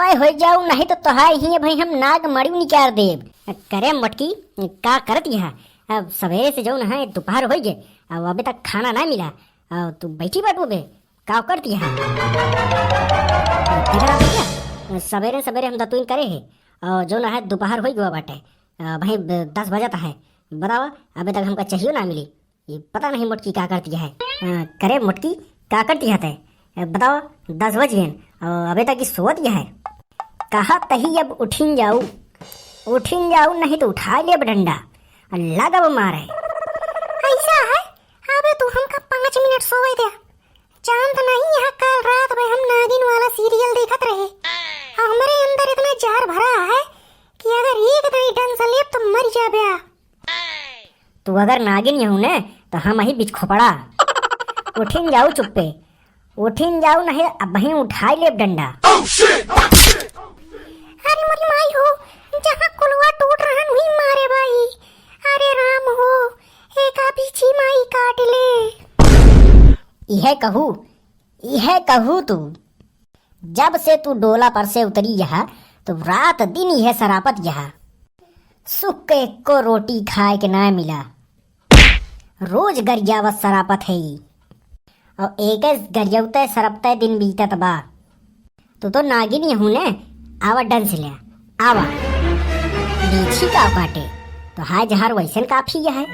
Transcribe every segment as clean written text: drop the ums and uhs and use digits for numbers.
चुप्पा हो जाऊ नहीं तो तोहार ही भाई हम नाग मड़ी निकाल देब। करे मटकी का करत यहाँ? अब सवेरे से जाऊ ना दोपहर हो गए, अब अभी तक खाना ना मिला। अब तू बैठी बाटू बे का करती है? सवेरे सवेरे हम दतुइन करे है और जो ना है दोपहर हो गया बाटे, भाई 10 बजता है। बतावा अभी तक हमका चाहिए ना मिली। ये पता नहीं मोटकी क्या करती है। करे मोटकी क्या करती है? बताओ 10 बज गए और अभी तक सोत है। कहा तही अब उठिन जाऊ नहीं तो उठा ले डंडा लगा मारे। ऐसा है? अबे तू हमका 5 मिनट सोए दे। चांद नहीं यहाँ कल रात में हम नागिन वाला सीरियल देखत रहे। हमारे अंदर इतना जार भरा है कि अगर एक नहीं ढंग से ले तो मर जा बया। तू अगर नागिन हूँ ने तो हम ही बीच खोपड़ा उठिन जाऊ चुप्पे उठिन जाऊ नहीं अब वहीं उठाई ले डंडा। अरे मोरी माई हो, जहाँ कुलवा टूट रहा वहीं मारे भाई। अरे राम हो, एक पीछी माई काट ले। यह कहू तू जब से तू डोला पर से उतरी यहाँ तो रात दिन यह सरापत यहाँ। सुख के को रोटी खाए के ना मिला, रोज गरियावत सरापत है ही। और एक गरियवते सरपते दिन बीतत बा। तो नागिनी हूँ ने आवा डन से ले आवा बीछी का काटे तो हाय जहर वैसे काफी है।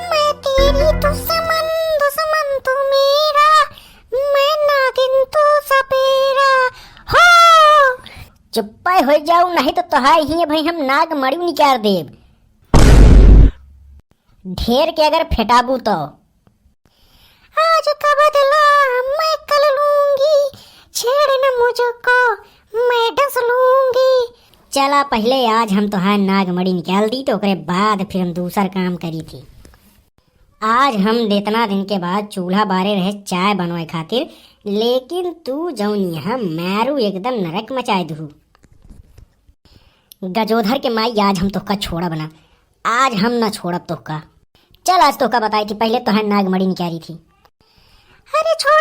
मैं तेरी दुश्मन तू मेरा, मैं नागिन तू सपेरा हो। चुप्पा हो जाऊ नहीं तो तोहार ही भाई हम नाग मड़ी निकाल देब। ढेर के अगर फेटाबू तो आज का बदला मैं कल लूंगी, छेड़ न मुझको मैं डस लूंगी। चला पहले आज हम तोहार नाग मड़ी निकाल दी तो ओकरे बाद फिर हम दूसर काम करी थी। आज हम इतना दिन के बाद चूल्हा बारे रहे चाय बनवाए खातिर, लेकिन तू जौन यहाँ मैरू एकदम नरक मचाए दू। गजोधर के माई आज हम तोहका छोड़ा बना, आज हम न छोड़ब तोहका। चल आज तोहका बताई थी पहले तोहार नाग मड़ी निकाली थी। अरे छोड़